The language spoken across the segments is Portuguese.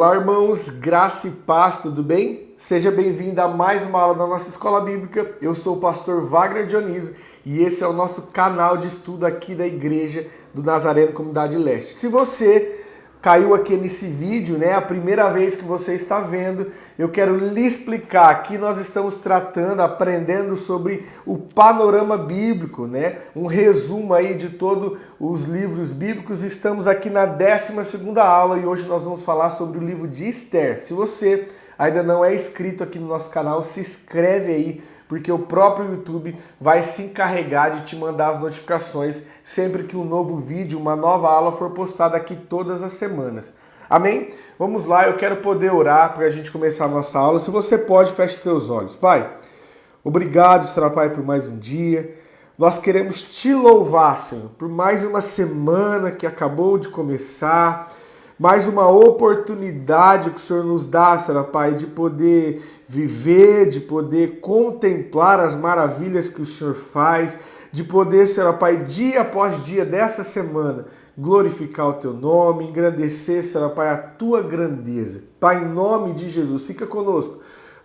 Olá, irmãos, graça e paz, tudo bem? Seja bem-vindo a mais uma aula da nossa Escola Bíblica. Eu sou o pastor Wagner Dionísio e esse é o nosso canal de estudo aqui da Igreja do Nazareno Comunidade Leste. Se você caiu aqui nesse vídeo, né, a primeira vez que você está vendo, eu quero lhe explicar. Aqui nós estamos tratando, aprendendo sobre o panorama bíblico, né, um resumo aí de todos os livros bíblicos. Estamos aqui na 12ª aula e hoje nós vamos falar sobre o livro de Esther. Se você ainda não é inscrito aqui no nosso canal, se inscreve aí, porque o próprio YouTube vai se encarregar de te mandar as notificações sempre que um novo vídeo, uma nova aula for postada aqui todas as semanas. Amém? Vamos lá, eu quero poder orar para a gente começar a nossa aula. Se você pode, feche seus olhos. Pai, obrigado, Senhor Pai, por mais um dia. Nós queremos te louvar, Senhor, por mais uma semana que acabou de começar. Mais uma oportunidade que o Senhor nos dá, Senhor Pai, de poder viver, de poder contemplar as maravilhas que o Senhor faz, de poder, Senhor Pai, dia após dia dessa semana, glorificar o Teu nome, engrandecer, Senhor Pai, a Tua grandeza. Pai, em nome de Jesus, fica conosco.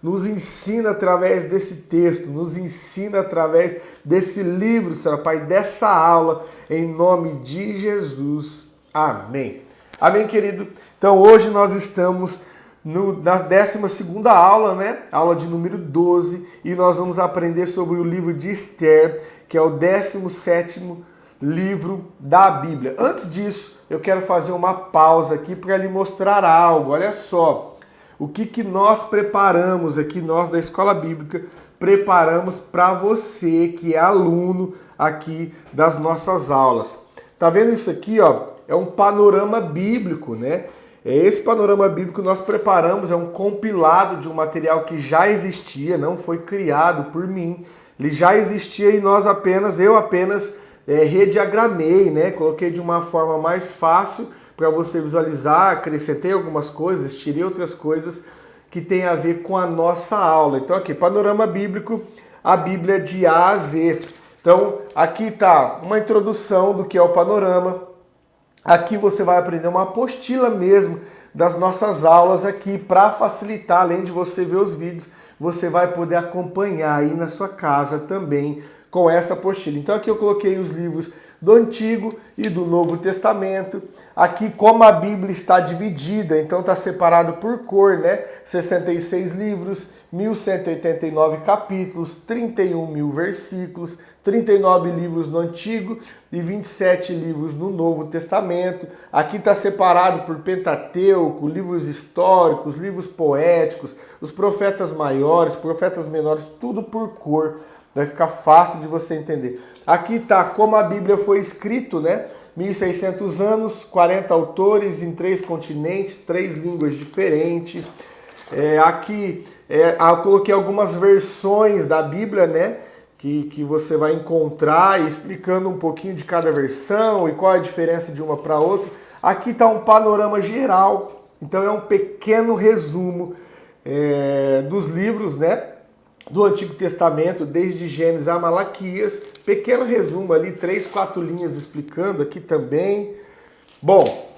Nos ensina através desse texto, nos ensina através desse livro, Senhor Pai, dessa aula, em nome de Jesus. Amém. Amém, querido? Então, hoje nós estamos na 12ª aula, né? Aula de número 12, e nós vamos aprender sobre o livro de Esther, que é o 17º livro da Bíblia. Antes disso, eu quero fazer uma pausa aqui para lhe mostrar algo. Olha só, o que nós preparamos aqui, nós da Escola Bíblica, preparamos para você que é aluno aqui das nossas aulas. Tá vendo isso aqui, ó? É um panorama bíblico, né? Esse panorama bíblico que nós preparamos é um compilado de um material que já existia, não foi criado por mim. Ele já existia e eu apenas rediagramei, né? Coloquei de uma forma mais fácil para você visualizar, acrescentei algumas coisas, tirei outras coisas que tem a ver com a nossa aula. Então aqui, panorama bíblico, a Bíblia de A a Z. Então aqui está uma introdução do que é o panorama. Aqui você vai aprender uma apostila mesmo das nossas aulas aqui para facilitar, além de você ver os vídeos, você vai poder acompanhar aí na sua casa também com essa apostila. Então aqui eu coloquei os livros do Antigo e do Novo Testamento. Aqui como a Bíblia está dividida, então está separado por cor, né? 66 livros, 1.189 capítulos, 31.000 versículos, 39 livros no Antigo e 27 livros no Novo Testamento. Aqui está separado por Pentateuco, livros históricos, livros poéticos, os profetas maiores, profetas menores, tudo por cor. Vai ficar fácil de você entender. Aqui está como a Bíblia foi escrito, né? 1.600 anos, 40 autores em 3 continentes, 3 línguas diferentes. Aqui eu coloquei algumas versões da Bíblia, né? Que você vai encontrar, explicando um pouquinho de cada versão e qual é a diferença de uma para outra. Aqui está um panorama geral, então é um pequeno resumo dos livros, né? Do Antigo Testamento, desde Gênesis a Malaquias. Pequeno resumo ali, 3, 4 linhas explicando aqui também. Bom,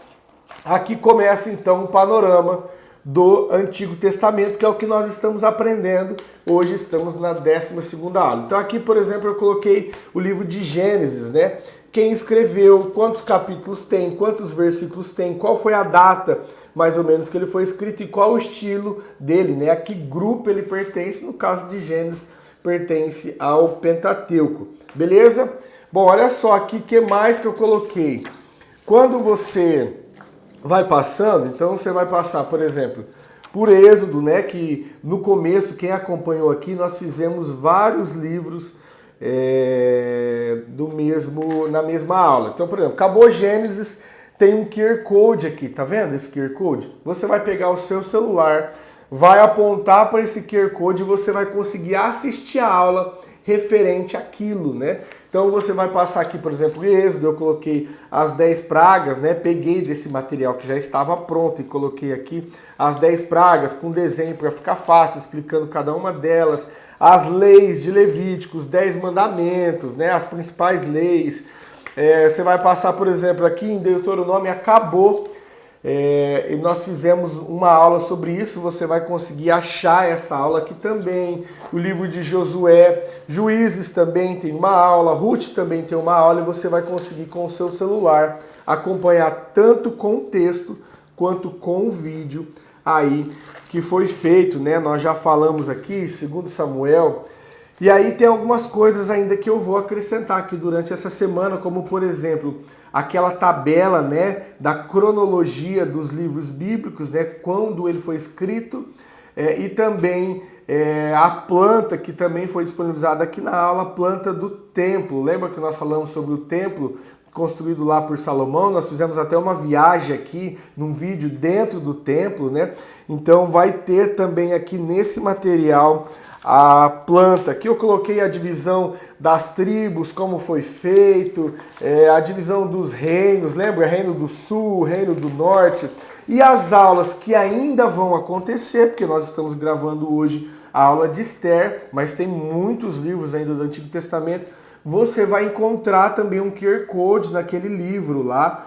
aqui começa então o panorama do Antigo Testamento, que é o que nós estamos aprendendo. Hoje estamos na 12ª aula. Então aqui, por exemplo, eu coloquei o livro de Gênesis, né? Quem escreveu, quantos capítulos tem, quantos versículos tem, qual foi a data, mais ou menos, que ele foi escrito e qual o estilo dele, né? A que grupo ele pertence. No caso de Gênesis, pertence ao Pentateuco. Beleza? Bom, olha só aqui o que mais que eu coloquei. Quando você vai passando, então você vai passar, por exemplo, por Êxodo, né? Que no começo, quem acompanhou aqui, nós fizemos vários livros na mesma aula. Então, por exemplo, acabou Gênesis, tem um QR Code aqui, tá vendo esse QR Code? Você vai pegar o seu celular, vai apontar para esse QR Code e você vai conseguir assistir a aula referente àquilo, né? Então você vai passar aqui, por exemplo, Êxodo, eu coloquei as 10 pragas, né? Peguei desse material que já estava pronto e coloquei aqui as 10 pragas com desenho para ficar fácil, explicando cada uma delas. As leis de Levíticos, 10 mandamentos, né? As principais leis. Você vai passar, por exemplo, aqui em Deuteronômio, acabou E nós fizemos uma aula sobre isso, você vai conseguir achar essa aula aqui também. O livro de Josué, Juízes também tem uma aula, Ruth também tem uma aula, e você vai conseguir com o seu celular acompanhar tanto com o texto quanto com o vídeo aí que foi feito, né? Nós já falamos aqui, segundo Samuel. E aí tem algumas coisas ainda que eu vou acrescentar aqui durante essa semana, como por exemplo, aquela tabela, né, da cronologia dos livros bíblicos, né, quando ele foi escrito, e também a planta que também foi disponibilizada aqui na aula, a planta do templo. Lembra que nós falamos sobre o templo construído lá por Salomão? Nós fizemos até uma viagem aqui num vídeo dentro do templo, né? Então vai ter também aqui nesse material a planta. Aqui eu coloquei a divisão das tribos, como foi feito, a divisão dos reinos, lembra? Reino do Sul, Reino do Norte. E as aulas que ainda vão acontecer, porque nós estamos gravando hoje a aula de Esther, mas tem muitos livros ainda do Antigo Testamento. Você vai encontrar também um QR Code naquele livro lá.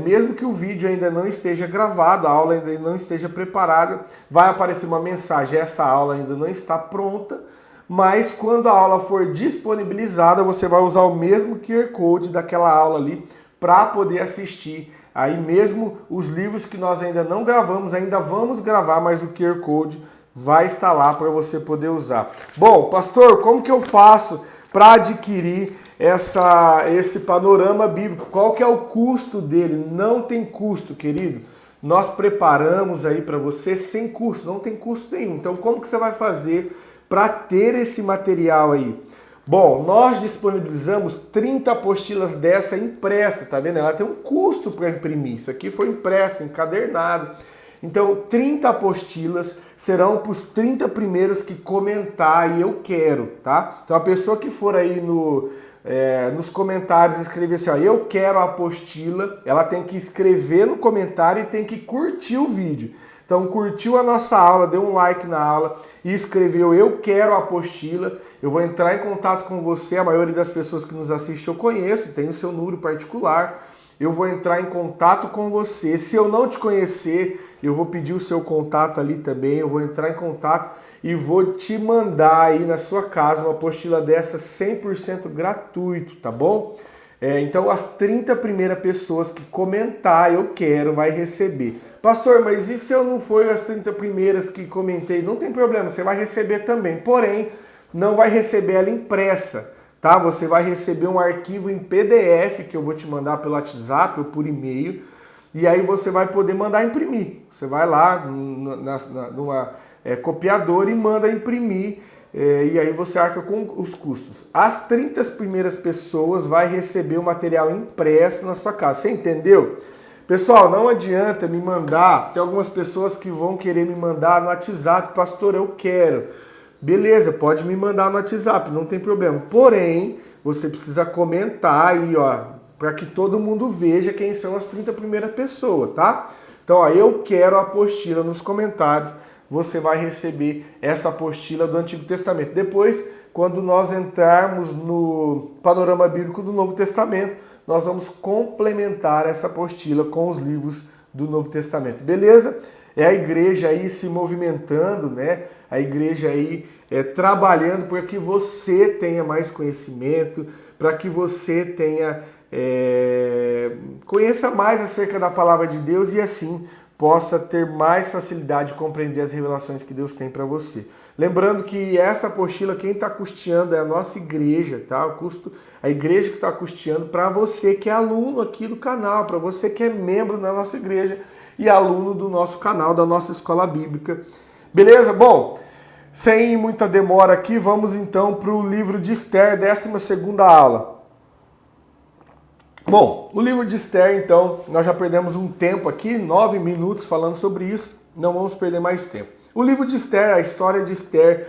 Mesmo que o vídeo ainda não esteja gravado, a aula ainda não esteja preparada, vai aparecer uma mensagem: essa aula ainda não está pronta, mas quando a aula for disponibilizada, você vai usar o mesmo QR Code daquela aula ali para poder assistir. Aí mesmo os livros que nós ainda não gravamos, ainda vamos gravar, mas o QR Code vai estar lá para você poder usar. Bom, pastor, como que eu faço para adquirir esse panorama bíblico? Qual que é o custo dele? Não tem custo, querido. Nós preparamos aí para você sem custo, não tem custo nenhum. Então, como que você vai fazer para ter esse material aí? Bom, nós disponibilizamos 30 apostilas dessa impressa, tá vendo? Ela tem um custo para imprimir. Isso aqui foi impresso, encadernado. Então, 30 apostilas serão para os 30 primeiros que comentar e eu quero, tá? Então, a pessoa que for aí nos comentários escrever assim, ó, eu quero a apostila, ela tem que escrever no comentário e tem que curtir o vídeo. Então, curtiu a nossa aula, deu um like na aula e escreveu eu quero a apostila, eu vou entrar em contato com você. A maioria das pessoas que nos assiste eu conheço, tem o seu número particular. Eu vou entrar em contato com você. Se eu não te conhecer, eu vou pedir o seu contato ali também. Eu vou entrar em contato e vou te mandar aí na sua casa uma apostila dessa 100% gratuito, tá bom? Então as 30 primeiras pessoas que comentar eu quero vai receber. Pastor, mas e se eu não for as 30 primeiras que comentei? Não tem problema, você vai receber também. Porém, não vai receber ela impressa. Tá? Você vai receber um arquivo em PDF que eu vou te mandar pelo WhatsApp ou por e-mail, e aí você vai poder mandar imprimir. Você vai lá numa copiadora e manda imprimir, e aí você arca com os custos. As 30 primeiras pessoas vai receber o material impresso na sua casa. Você entendeu? Pessoal, não adianta me mandar, tem algumas pessoas que vão querer me mandar no WhatsApp, pastor, eu quero. Beleza, pode me mandar no WhatsApp, não tem problema. Porém, você precisa comentar aí, ó, para que todo mundo veja quem são as 30 primeiras pessoas, tá? Então, ó, eu quero a apostila nos comentários. Você vai receber essa apostila do Antigo Testamento. Depois, quando nós entrarmos no panorama bíblico do Novo Testamento, nós vamos complementar essa apostila com os livros do Novo Testamento. Beleza? É a igreja aí se movimentando, né? A igreja aí trabalhando para que você tenha mais conhecimento, para que você tenha conheça mais acerca da palavra de Deus e assim possa ter mais facilidade de compreender as revelações que Deus tem para você. Lembrando que essa apostila, quem está custeando é a nossa igreja, tá? A igreja que está custeando para você que é aluno aqui do canal, para você que é membro da nossa igreja e aluno do nosso canal, da nossa escola bíblica. Beleza? Bom, sem muita demora aqui, vamos então para o livro de Esther, 12ª aula. Bom, o livro de Esther, então, nós já perdemos um tempo aqui, 9 minutos falando sobre isso, não vamos perder mais tempo. O livro de Esther, a história de Esther,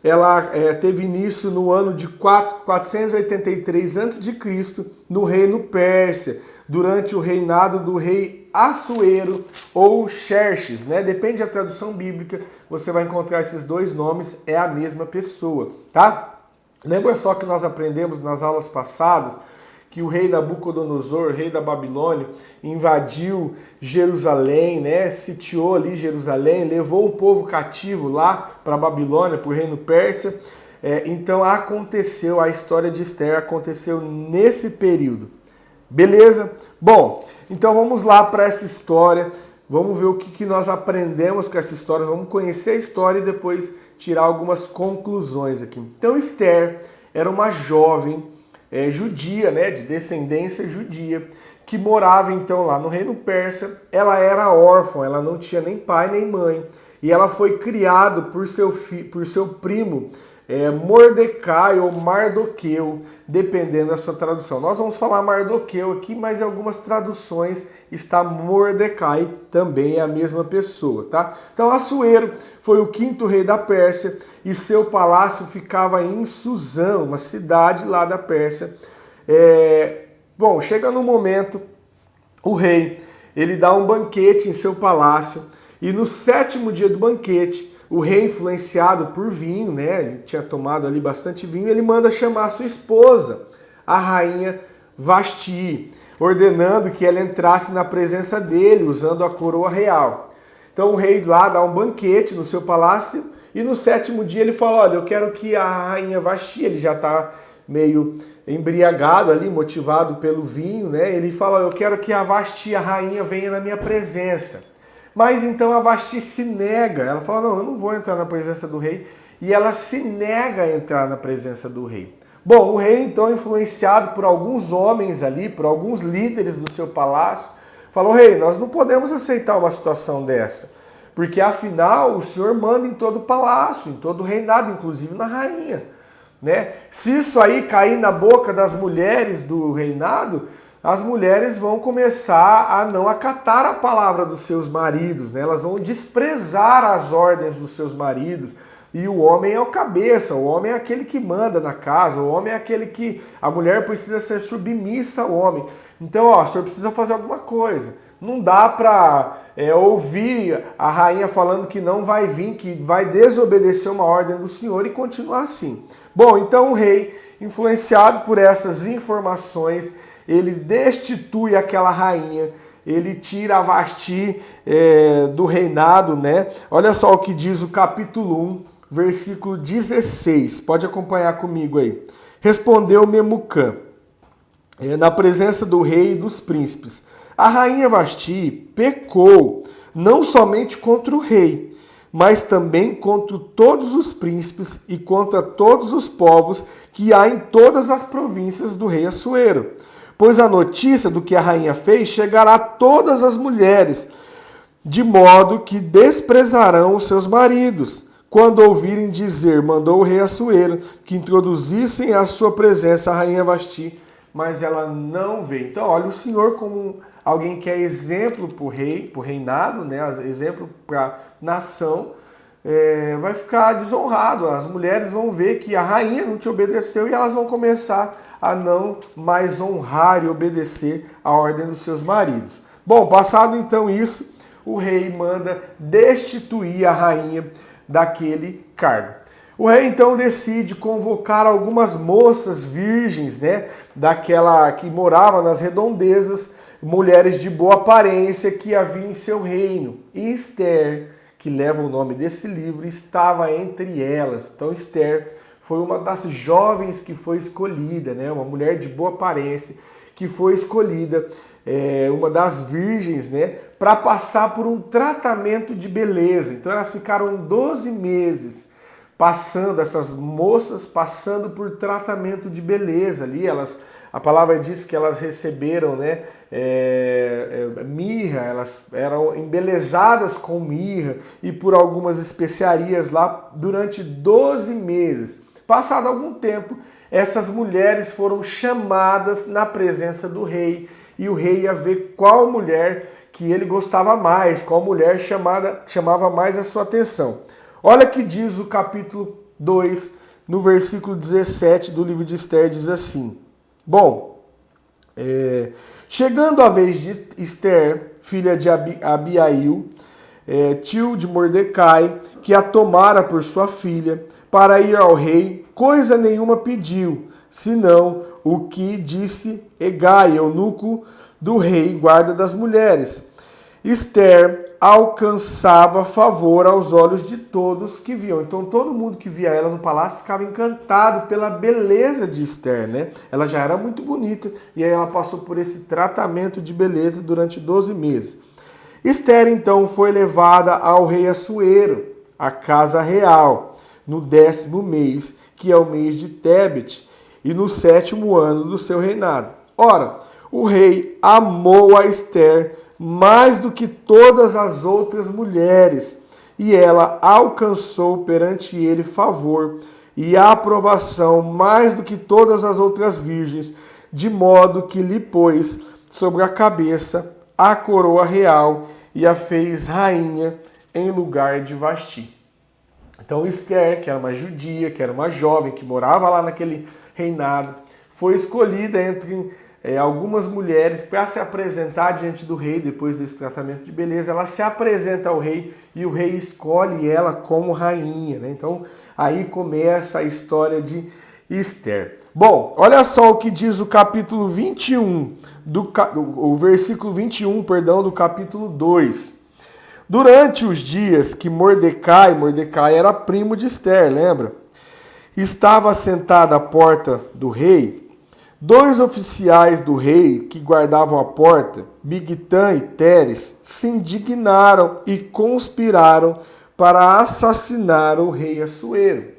ela teve início no ano de 483 a.C., no reino Pérsia, durante o reinado do rei Assuero ou Xerxes, né? Depende da tradução bíblica, você vai encontrar esses dois nomes, é a mesma pessoa, tá? Lembra só que nós aprendemos nas aulas passadas que o rei Nabucodonosor, rei da Babilônia, invadiu Jerusalém, né? Sitiou ali Jerusalém, levou o povo cativo lá para a Babilônia, para o reino persa. Então aconteceu, a história de Esther aconteceu nesse período. Beleza? Bom, então vamos lá para essa história. Vamos ver o que nós aprendemos com essa história. Vamos conhecer a história e depois tirar algumas conclusões aqui. Então Esther era uma jovem judia, né, de descendência judia, que morava então lá no reino persa. Ela era órfã, ela não tinha nem pai nem mãe. E ela foi criada por seu primo Mordecai ou Mardoqueu, dependendo da sua tradução. Nós vamos falar Mardoqueu aqui, mas em algumas traduções está Mordecai, também é a mesma pessoa, tá? Então Assuero foi o quinto rei da Pérsia e seu palácio ficava em Suzã, uma cidade lá da Pérsia. Bom, chega no momento, o rei, ele dá um banquete em seu palácio e no 7º dia do banquete, o rei, influenciado por vinho, né? Ele tinha tomado ali bastante vinho, ele manda chamar sua esposa, a rainha Vasti, ordenando que ela entrasse na presença dele, usando a coroa real. Então o rei lá dá um banquete no seu palácio e no 7º dia ele fala, olha, eu quero que a rainha Vasti, ele já está meio embriagado ali, motivado pelo vinho, né? Ele fala, eu quero que a Vasti, a rainha, venha na minha presença. Mas então a Vasti se nega, ela fala, não, eu não vou entrar na presença do rei, e ela se nega a entrar na presença do rei. Bom, o rei então, influenciado por alguns homens ali, por alguns líderes do seu palácio, falou, rei, nós não podemos aceitar uma situação dessa, porque afinal o senhor manda em todo o palácio, em todo o reinado, inclusive na rainha, né? Se isso aí cair na boca das mulheres do reinado, as mulheres vão começar a não acatar a palavra dos seus maridos, né? Elas vão desprezar as ordens dos seus maridos. E o homem é o cabeça, o homem é aquele que manda na casa, o homem é aquele que... A mulher precisa ser submissa ao homem. Então, ó, o senhor precisa fazer alguma coisa. Não dá para ouvir a rainha falando que não vai vir, que vai desobedecer uma ordem do senhor e continuar assim. Bom, então o rei, influenciado por essas informações, ele destitui aquela rainha, ele tira a Vasti do reinado, né? Olha só o que diz o capítulo 1, versículo 16. Pode acompanhar comigo aí. Respondeu Memucã, na presença do rei e dos príncipes. A rainha Vasti pecou não somente contra o rei, mas também contra todos os príncipes e contra todos os povos que há em todas as províncias do rei Assuero. Pois a notícia do que a rainha fez chegará a todas as mulheres, de modo que desprezarão os seus maridos, quando ouvirem dizer, mandou o rei Assuero, que introduzissem à sua presença a rainha Vasti, mas ela não veio. Então, olha o senhor como alguém que é exemplo para o rei, para o reinado, né? Exemplo para a nação, vai ficar desonrado. As mulheres vão ver que a rainha não te obedeceu e elas vão começar a não mais honrar e obedecer a ordem dos seus maridos. Bom, passado então isso, o rei manda destituir a rainha daquele cargo. O rei então decide convocar algumas moças virgens, né, daquela que morava nas redondezas, mulheres de boa aparência que havia em seu reino. E Esther, que leva o nome desse livro, estava entre elas. Então Esther foi uma das jovens que foi escolhida, né, uma mulher de boa aparência que foi escolhida, uma das virgens, né, para passar por um tratamento de beleza. Então elas ficaram 12 meses passando, essas moças passando por tratamento de beleza ali. A palavra diz que elas receberam, né, mirra, elas eram embelezadas com mirra e por algumas especiarias lá durante 12 meses. Passado algum tempo, essas mulheres foram chamadas na presença do rei e o rei ia ver qual mulher que ele gostava mais, qual mulher chamava mais a sua atenção. Olha que diz o capítulo 2, no versículo 17 do livro de Esther, diz assim. Bom, chegando a vez de Esther, filha de Abiail, tio de Mordecai, que a tomara por sua filha, para ir ao rei, coisa nenhuma pediu, senão o que disse Hegai, eunuco do rei, guarda das mulheres. Esther alcançava favor aos olhos de todos que viam. Então todo mundo que via ela no palácio ficava encantado pela beleza de Esther, né? Ela já era muito bonita e aí ela passou por esse tratamento de beleza durante 12 meses. Esther então foi levada ao rei Assuero, à casa real, no 10º mês, que é o mês de Tebet, e no 7º ano do seu reinado. Ora, o rei amou a Esther mais do que todas as outras mulheres, e ela alcançou perante ele favor e aprovação mais do que todas as outras virgens, de modo que lhe pôs sobre a cabeça a coroa real e a fez rainha em lugar de Vasti. Então Esther, que era uma judia, que era uma jovem, que morava lá naquele reinado, foi escolhida entre algumas mulheres para se apresentar diante do rei depois desse tratamento de beleza. Ela se apresenta ao rei e o rei escolhe ela como rainha, né? Então aí começa a história de Esther. Bom, olha só o que diz o capítulo 21, o versículo 21, perdão, do capítulo 2. Durante os dias que Mordecai era primo de Esther, lembra? Estava sentado à porta do rei. 2 oficiais do rei que guardavam a porta, Bigtan e Teres, se indignaram e conspiraram para assassinar o rei Assuero.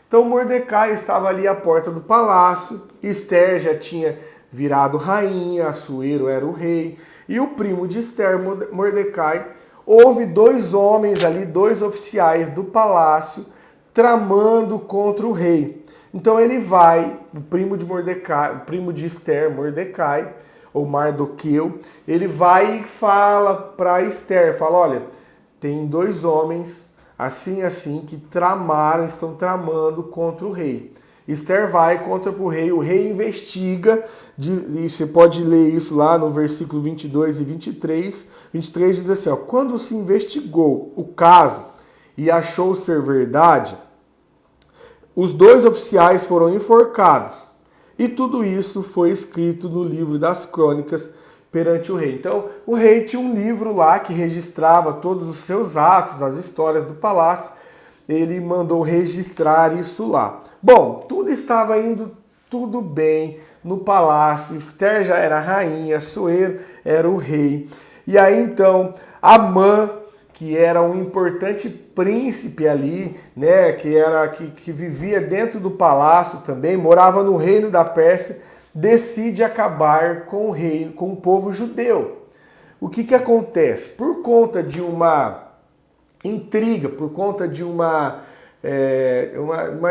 Então Mordecai estava ali à porta do palácio, Esther já tinha virado rainha, Assuero era o rei, e o primo de Esther, Mordecai, houve 2 homens ali, 2 oficiais do palácio, tramando contra o rei. Então ele vai, o primo de Mordecai, o primo de Esther, Mordecai, ou Mardoqueu, ele vai e fala para Esther, fala, olha, tem 2 homens assim que estão tramando contra o rei. Esther vai contra o rei investiga, e você pode ler isso lá no versículo 22 e 23. 23 diz assim, ó, quando se investigou o caso e achou ser verdade, os 2 oficiais foram enforcados. E tudo isso foi escrito no livro das crônicas perante o rei. Então, o rei tinha um livro lá que registrava todos os seus atos, as histórias do palácio. Ele mandou registrar isso lá. Bom, tudo estava indo tudo bem no palácio. Esther já era rainha, Assuero era o rei. E aí então, Amã, que era um importante príncipe ali, né, que vivia dentro do palácio também, morava no reino da Pérsia, decide acabar com o reino, com o povo judeu. O que acontece? Por conta de uma intriga, por conta de uma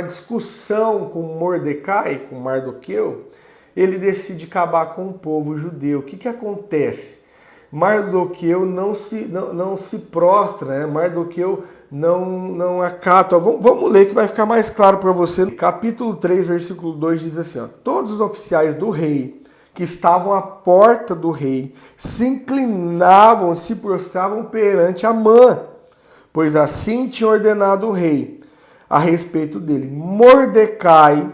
discussão com Mordecai, com Mardoqueu, ele decide acabar com o povo judeu. O que acontece? Mardoqueu não se prostra, né? Mardoqueu não acata. Vamos ler que vai ficar mais claro para você. Capítulo 3, versículo 2 diz assim, ó, todos os oficiais do rei que estavam à porta do rei se inclinavam, se prostravam perante Amã, pois assim tinha ordenado o rei a respeito dele. Mordecai,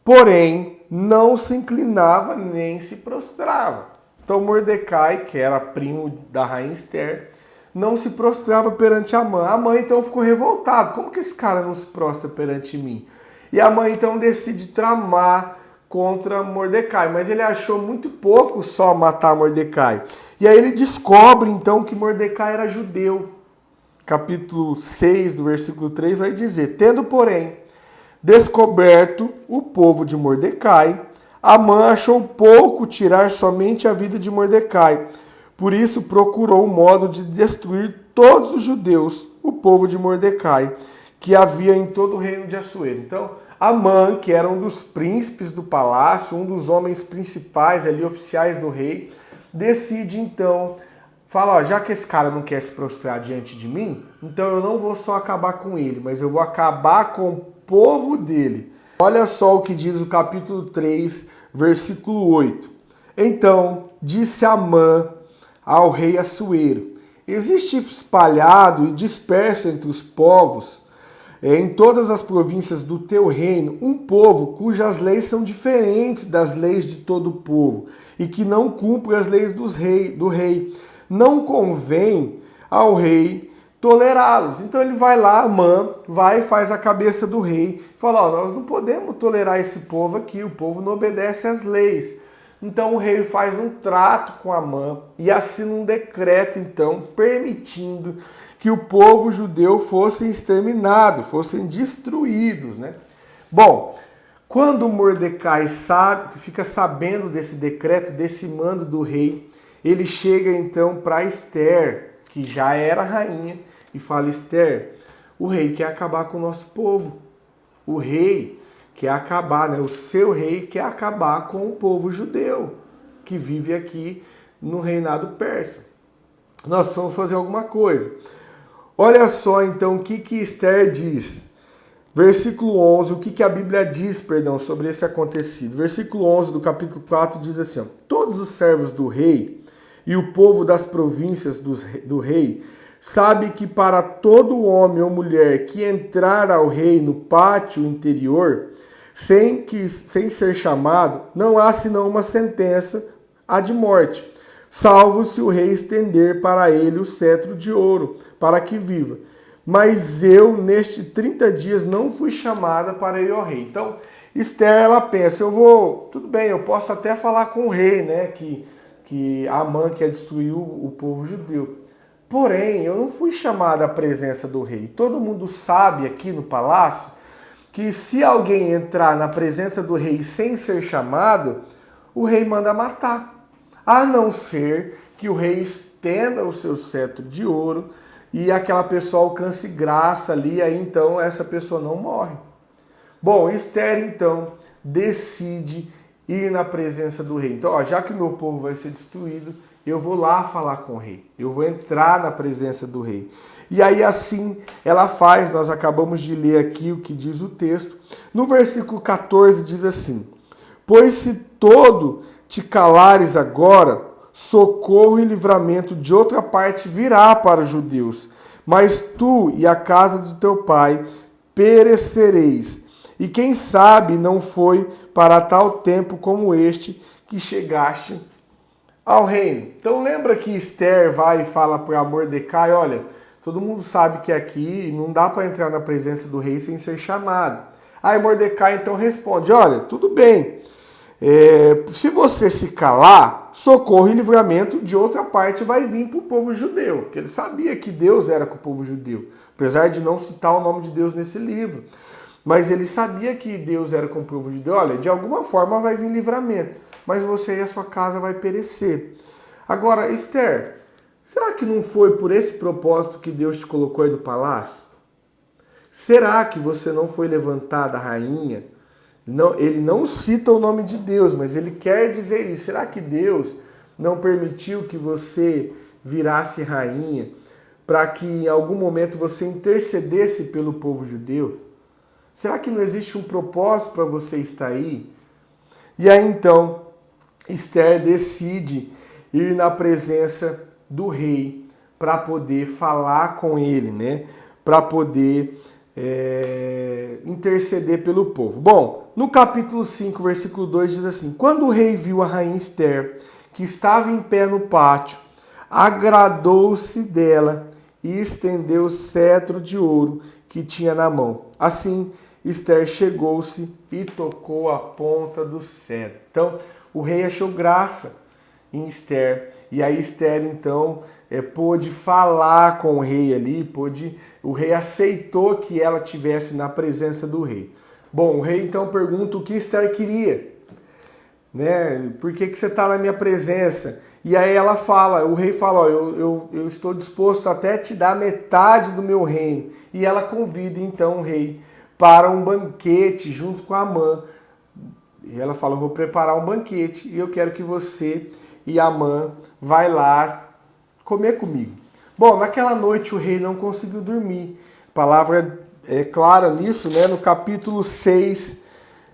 porém, não se inclinava nem se prostrava. Então Mordecai, que era primo da rainha Esther, não se prostrava perante Amã. Amã então ficou revoltado. Como que esse cara não se prostra perante mim? E Amã então decide tramar contra Mordecai, mas ele achou muito pouco só matar Mordecai. E aí ele descobre então que Mordecai era judeu. Capítulo 6, do versículo 3, vai dizer, tendo, porém, descoberto o povo de Mordecai, Amã achou pouco tirar somente a vida de Mordecai. Por isso procurou um modo de destruir todos os judeus, o povo de Mordecai, que havia em todo o reino de Assuero. Então, Amã, que era um dos príncipes do palácio, um dos homens principais ali, oficiais do rei, decide então, fala, ó, já que esse cara não quer se prostrar diante de mim, então eu não vou só acabar com ele, mas eu vou acabar com o povo dele. Olha só o que diz o capítulo 3, versículo 8. Então, disse Amã ao rei Assuero, existe espalhado e disperso entre os povos em todas as províncias do teu reino um povo cujas leis são diferentes das leis de todo o povo e que não cumpre as leis do rei. Não convém ao rei tolerá-los. Então ele vai lá, Amã, vai e faz a cabeça do rei, fala, nós não podemos tolerar esse povo aqui, o povo não obedece às leis. Então o rei faz um trato com Amã e assina um decreto, então, permitindo que o povo judeu fosse exterminado, fossem destruídos, né? Bom, quando Mordecai fica sabendo desse decreto, desse mando do rei, ele chega então para Ester, que já era rainha, e fala, Ester, o rei quer acabar com o nosso povo. O rei quer acabar, né? O seu rei quer acabar com o povo judeu, que vive aqui no reinado persa. Nós precisamos fazer alguma coisa. Olha só então o que Ester diz. Versículo 11, o que a Bíblia diz, perdão, sobre esse acontecido. Versículo 11 do capítulo 4 diz assim, ó, todos os servos do rei e o povo das províncias do rei sabe que para todo homem ou mulher que entrar ao rei no pátio interior, sem ser chamado, não há senão uma sentença, a de morte, salvo se o rei estender para ele o cetro de ouro, para que viva. Mas eu, neste 30 dias, não fui chamada para ir ao rei. Então, Ester, ela pensa, tudo bem, eu posso até falar com o rei, né, que Amã quer destruir o povo judeu. Porém, eu não fui chamada à presença do rei. Todo mundo sabe aqui no palácio que se alguém entrar na presença do rei sem ser chamado, o rei manda matar. A não ser que o rei estenda o seu cetro de ouro e aquela pessoa alcance graça ali, aí então essa pessoa não morre. Bom, Ester então decide ir na presença do rei. Então, já que o meu povo vai ser destruído, eu vou lá falar com o rei. Eu vou entrar na presença do rei. E aí assim ela faz, nós acabamos de ler aqui o que diz o texto. No versículo 14 diz assim, pois se todo te calares agora, socorro e livramento de outra parte virá para os judeus, mas tu e a casa do teu pai perecereis. E quem sabe não foi para tal tempo como este que chegaste ao reino. Então lembra que Ester vai e fala para Mordecai, olha, todo mundo sabe que aqui não dá para entrar na presença do rei sem ser chamado. Aí Mordecai então responde, olha, tudo bem, se você se calar, socorro e livramento de outra parte vai vir para o povo judeu, porque ele sabia que Deus era com o povo judeu, apesar de não citar o nome de Deus nesse livro. Mas ele sabia que Deus era com o povo judeu. Olha, de alguma forma vai vir livramento, mas você e a sua casa vai perecer. Agora, Ester, será que não foi por esse propósito que Deus te colocou aí do palácio? Será que você não foi levantada rainha? Não, ele não cita o nome de Deus, mas ele quer dizer isso. Será que Deus não permitiu que você virasse rainha para que em algum momento você intercedesse pelo povo judeu? Será que não existe um propósito para você estar aí? E aí então, Ester decide ir na presença do rei para poder falar com ele, né? Para poder interceder pelo povo. Bom, no capítulo 5, versículo 2 diz assim, quando o rei viu a rainha Ester, que estava em pé no pátio, agradou-se dela e estendeu o cetro de ouro que tinha na mão. Assim, Ester chegou-se e tocou a ponta do cetro. Então, o rei achou graça em Ester. E aí Ester, então, pôde falar com o rei ali, o rei aceitou que ela estivesse na presença do rei. Bom, o rei então pergunta o que Ester queria. Né? Por que você está na minha presença? E aí ela fala, o rei fala, ó, eu estou disposto até a te dar metade do meu reino. E ela convida então o rei para um banquete junto com Amã. E ela fala, eu vou preparar um banquete e eu quero que você e Amã vai lá comer comigo. Bom, naquela noite o rei não conseguiu dormir. A palavra é clara nisso, né? No capítulo 6,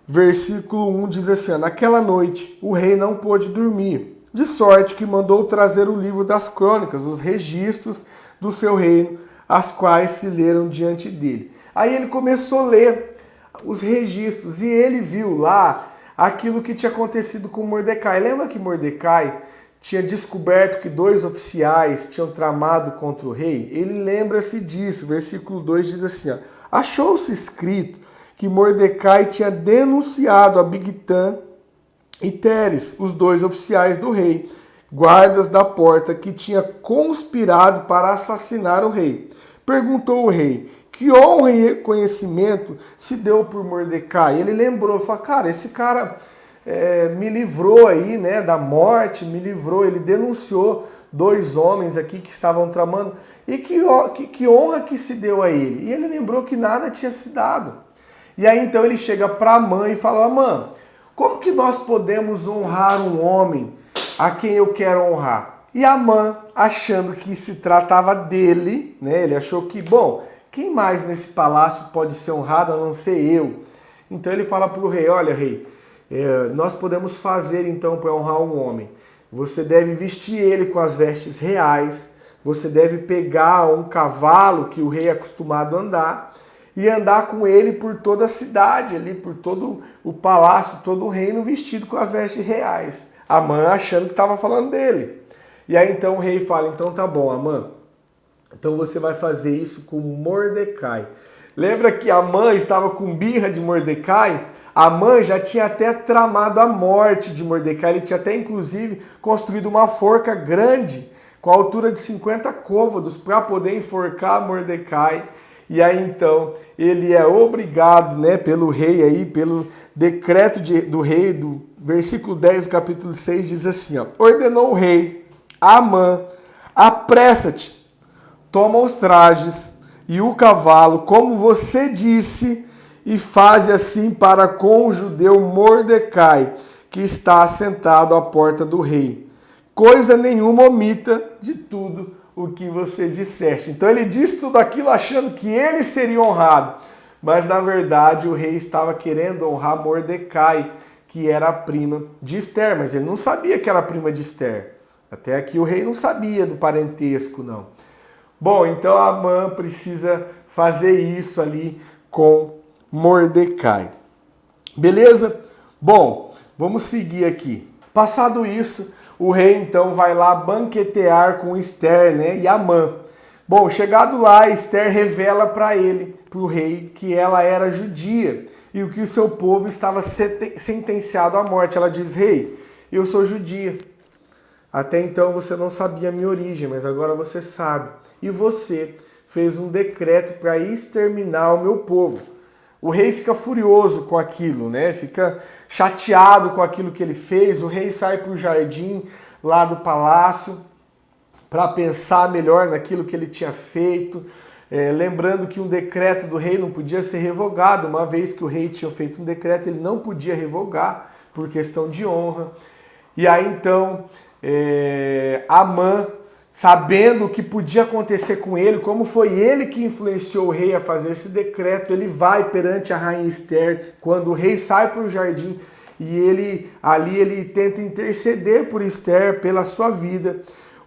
versículo 1 diz assim, naquela noite o rei não pôde dormir, de sorte que mandou trazer o livro das crônicas, os registros do seu reino, as quais se leram diante dele. Aí ele começou a ler os registros e ele viu lá aquilo que tinha acontecido com Mordecai. Lembra que Mordecai tinha descoberto que 2 oficiais tinham tramado contra o rei? Ele lembra-se disso. Versículo 2 diz assim, ó, achou-se escrito que Mordecai tinha denunciado a Bigtã e Teres, os 2 oficiais do rei, guardas da porta, que tinha conspirado para assassinar o rei. Perguntou o rei, que honra e reconhecimento se deu por Mordecai? Ele lembrou, falou, cara, esse cara me livrou aí, né, da morte, me livrou, ele denunciou 2 homens aqui que estavam tramando, e que honra que se deu a ele. E ele lembrou que nada tinha se dado. E aí então ele chega para Amã e fala, Amã, como que nós podemos honrar um homem a quem eu quero honrar? E Amã, achando que se tratava dele, né, ele achou que, bom, quem mais nesse palácio pode ser honrado a não ser eu? Então ele fala para o rei, olha rei, nós podemos fazer então para honrar um homem. Você deve vestir ele com as vestes reais, você deve pegar um cavalo que o rei é acostumado a andar e andar com ele por toda a cidade, ali por todo o palácio, todo o reino vestido com as vestes reais. Amã achando que estava falando dele. E aí então o rei fala, então tá bom, Amã, então você vai fazer isso com Mordecai. Lembra que Amã estava com birra de Mordecai? Amã já tinha até tramado a morte de Mordecai. Ele tinha até, inclusive, construído uma forca grande, com a altura de 50 côvados, para poder enforcar Mordecai. E aí, então, ele é obrigado, né, pelo rei aí, pelo decreto do rei, do versículo 10 do capítulo 6, diz assim, ó, ordenou o rei a Amã, apressa-te, toma os trajes e o cavalo, como você disse, e faze assim para com o judeu Mordecai, que está assentado à porta do rei. Coisa nenhuma omita de tudo o que você disseste. Então ele disse tudo aquilo achando que ele seria honrado, mas na verdade o rei estava querendo honrar Mordecai, que era a prima de Ester, mas ele não sabia que era a prima de Ester. Até aqui o rei não sabia do parentesco, não. Bom, então Amã precisa fazer isso ali com Mordecai. Beleza? Bom, vamos seguir aqui. Passado isso, o rei então vai lá banquetear com Ester, né, e Amã. Bom, chegado lá, Ester revela para ele, para o rei, que ela era judia e o que o seu povo estava sentenciado à morte. Ela diz, rei, eu sou judia. Até então você não sabia a minha origem, mas agora você sabe. E você fez um decreto para exterminar o meu povo. O rei fica furioso com aquilo, né? Fica chateado com aquilo que ele fez. O rei sai para o jardim lá do palácio para pensar melhor naquilo que ele tinha feito. Lembrando que um decreto do rei não podia ser revogado. Uma vez que o rei tinha feito um decreto, ele não podia revogar por questão de honra. E aí então Amã, sabendo o que podia acontecer com ele, como foi ele que influenciou o rei a fazer esse decreto, ele vai perante a rainha Ester, quando o rei sai para o jardim, e ele tenta interceder por Ester, pela sua vida.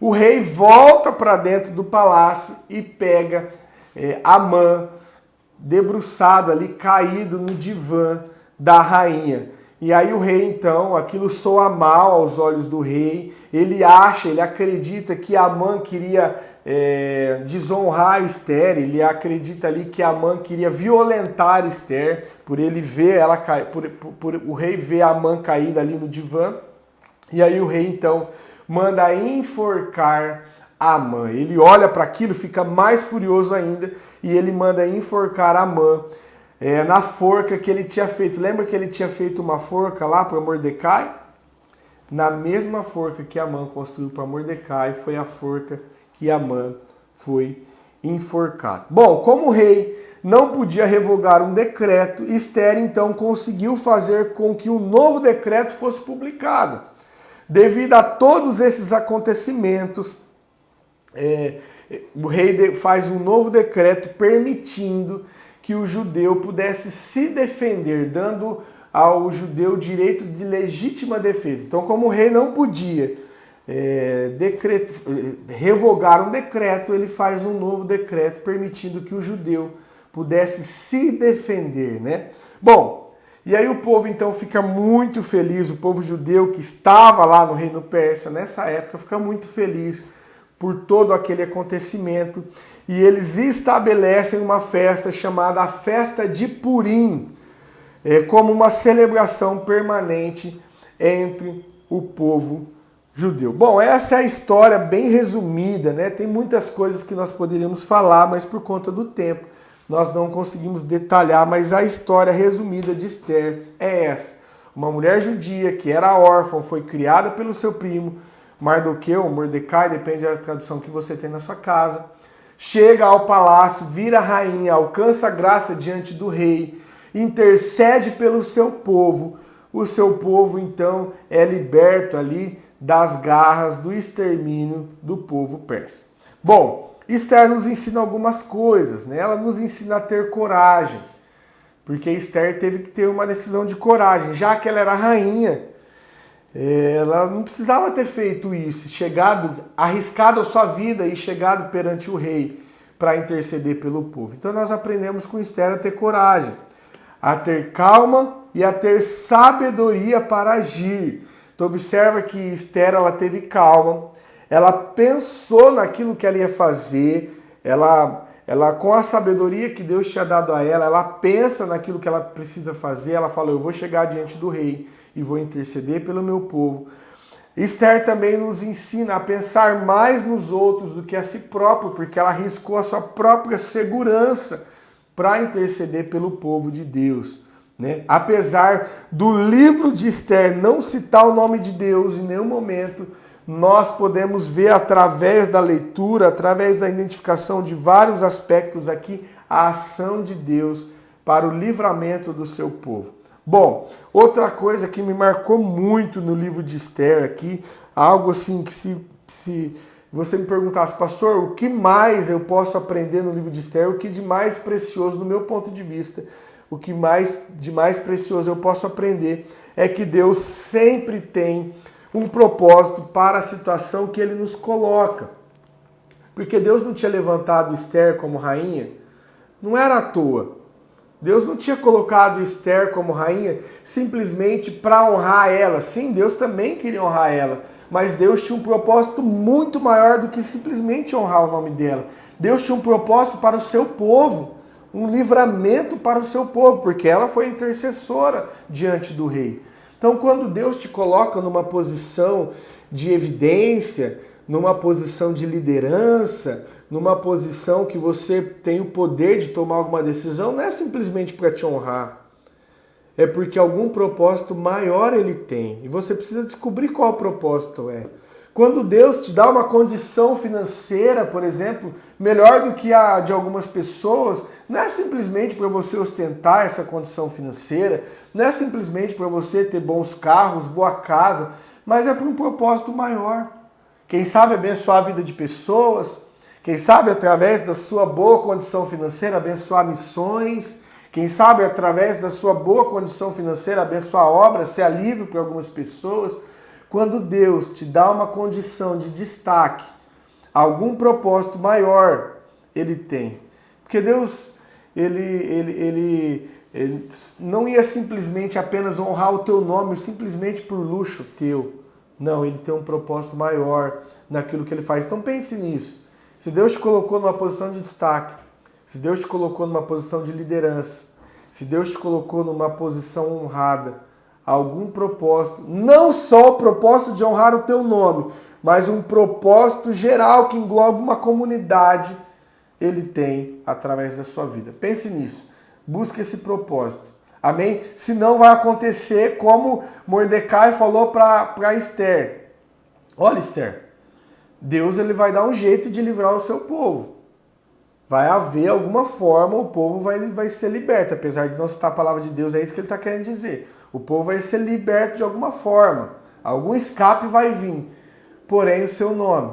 O rei volta para dentro do palácio e pega Amã, debruçado ali, caído no divã da rainha. E aí o rei, então, aquilo soa mal aos olhos do rei, ele acredita que Amã queria desonrar Ester, ele acredita ali que Amã queria violentar Ester, por ele ver ela por o rei ver Amã caída ali no divã. E aí o rei, então, manda enforcar Amã. Ele olha para aquilo, fica mais furioso ainda, e ele manda enforcar Amã. Na forca que ele tinha feito. Lembra que ele tinha feito uma forca lá para Mordecai? Na mesma forca que Amã construiu para Mordecai, foi a forca que Amã foi enforcado. Bom, como o rei não podia revogar um decreto, Ester então conseguiu fazer com que um novo decreto fosse publicado. Devido a todos esses acontecimentos, o rei faz um novo decreto permitindo que o judeu pudesse se defender, dando ao judeu o direito de legítima defesa. Então, como o rei não podia revogar um decreto, ele faz um novo decreto permitindo que o judeu pudesse se defender, né? Bom, e aí o povo então fica muito feliz, o povo judeu que estava lá no reino persa nessa época fica muito feliz por todo aquele acontecimento e eles estabelecem uma festa chamada a Festa de Purim, como uma celebração permanente entre o povo judeu. Bom, essa é a história bem resumida, né? Tem muitas coisas que nós poderíamos falar, mas por conta do tempo nós não conseguimos detalhar, mas a história resumida de Esther é essa. Uma mulher judia que era órfã, foi criada pelo seu primo, Mardoqueu, Mordecai, depende da tradução que você tem na sua casa, chega ao palácio, vira rainha, alcança a graça diante do rei, intercede pelo seu povo. O seu povo, então, é liberto ali das garras do extermínio do povo persa. Bom, Esther nos ensina algumas coisas, né? Ela nos ensina a ter coragem, porque Esther teve que ter uma decisão de coragem, já que ela era rainha, ela não precisava ter feito isso, arriscado a sua vida e chegado perante o rei para interceder pelo povo. Então nós aprendemos com Esther a ter coragem, a ter calma e a ter sabedoria para agir. Então observa que Esther, ela teve calma, ela pensou naquilo que ela ia fazer, ela com a sabedoria que Deus tinha dado a ela pensa naquilo que ela precisa fazer, ela fala, eu vou chegar diante do rei e vou interceder pelo meu povo. Esther também nos ensina a pensar mais nos outros do que a si próprio, porque ela arriscou a sua própria segurança para interceder pelo povo de Deus, né? Apesar do livro de Esther não citar o nome de Deus em nenhum momento, nós podemos ver através da leitura, através da identificação de vários aspectos aqui, a ação de Deus para o livramento do seu povo. Bom, outra coisa que me marcou muito no livro de Esther aqui, algo assim que se você me perguntasse, pastor, o que mais eu posso aprender no livro de Esther, o que de mais precioso no meu ponto de vista, o que de mais precioso eu posso aprender é que Deus sempre tem um propósito para a situação que Ele nos coloca. Porque Deus não tinha levantado Esther como rainha, não era à toa. Deus não tinha colocado Esther como rainha simplesmente para honrar ela. Sim, Deus também queria honrar ela, mas Deus tinha um propósito muito maior do que simplesmente honrar o nome dela. Deus tinha um propósito para o seu povo, um livramento para o seu povo, porque ela foi intercessora diante do rei. Então, quando Deus te coloca numa posição de evidência, numa posição de liderança, numa posição que você tem o poder de tomar alguma decisão, não é simplesmente para te honrar. É porque algum propósito maior ele tem. E você precisa descobrir qual o propósito é. Quando Deus te dá uma condição financeira, por exemplo, melhor do que a de algumas pessoas, não é simplesmente para você ostentar essa condição financeira, não é simplesmente para você ter bons carros, boa casa, mas é para um propósito maior. Quem sabe abençoar a vida de pessoas, quem sabe através da sua boa condição financeira abençoar missões, quem sabe através da sua boa condição financeira abençoar obras, ser alívio para algumas pessoas. Quando Deus te dá uma condição de destaque, algum propósito maior Ele tem. Porque Deus, ele não ia simplesmente apenas honrar o teu nome, simplesmente por luxo teu. Não, Ele tem um propósito maior naquilo que Ele faz. Então pense nisso. Se Deus te colocou numa posição de destaque, se Deus te colocou numa posição de liderança, se Deus te colocou numa posição honrada, algum propósito, não só o propósito de honrar o teu nome, mas um propósito geral que engloba uma comunidade, Ele tem através da sua vida. Pense nisso. Busque esse propósito. Amém? Senão vai acontecer como Mordecai falou para Esther. Olha, Esther, Deus ele vai dar um jeito de livrar o seu povo. Vai haver alguma forma, o povo vai ser liberto. Apesar de não citar a palavra de Deus, é isso que ele está querendo dizer. O povo vai ser liberto de alguma forma. Algum escape vai vir. Porém, o seu nome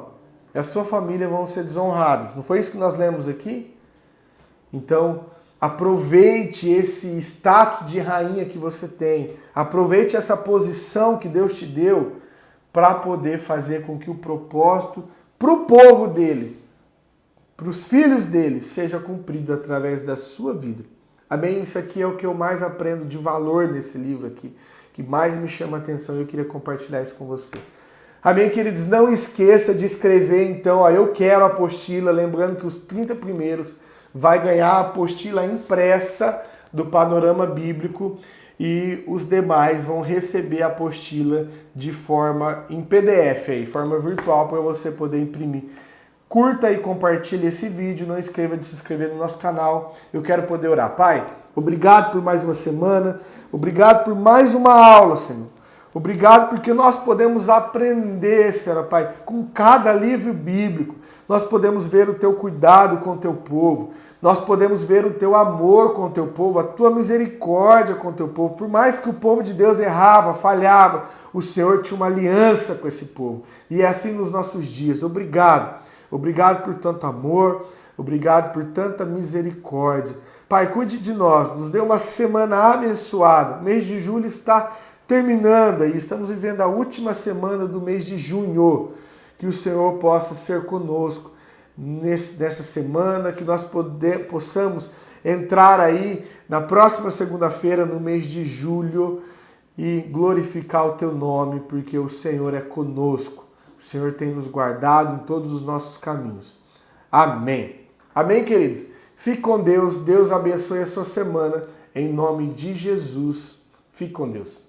e a sua família vão ser desonrados. Não foi isso que nós lemos aqui? Então, aproveite esse status de rainha que você tem. Aproveite essa posição que Deus te deu para poder fazer com que o propósito para o povo dele para os filhos dele, seja cumprido através da sua vida. Amém? Isso aqui é o que eu mais aprendo de valor nesse livro aqui, que mais me chama a atenção e eu queria compartilhar isso com você. Amém, queridos? Não esqueça de escrever, então, eu quero a apostila, lembrando que os 30 primeiros vai ganhar a apostila impressa do Panorama Bíblico e os demais vão receber a apostila de forma em PDF, aí, forma virtual, para você poder imprimir. Curta e compartilhe esse vídeo, não esqueça de se inscrever no nosso canal. Eu quero poder orar. Pai, obrigado por mais uma semana, obrigado por mais uma aula, Senhor. Obrigado porque nós podemos aprender, Senhor Pai, com cada livro bíblico. Nós podemos ver o Teu cuidado com o Teu povo. Nós podemos ver o Teu amor com o Teu povo, a Tua misericórdia com o Teu povo. Por mais que o povo de Deus errava, falhava, o Senhor tinha uma aliança com esse povo. E é assim nos nossos dias. Obrigado. Obrigado por tanto amor. Obrigado por tanta misericórdia. Pai, cuide de nós. Nos dê uma semana abençoada. O mês de julho está terminando aí, estamos vivendo a última semana do mês de junho. Que o Senhor possa ser conosco nessa semana, que nós possamos entrar aí na próxima segunda-feira, no mês de julho, e glorificar o Teu nome, porque o Senhor é conosco. O Senhor tem nos guardado em todos os nossos caminhos. Amém. Amém, queridos? Fique com Deus. Deus abençoe a sua semana. Em nome de Jesus. Fique com Deus.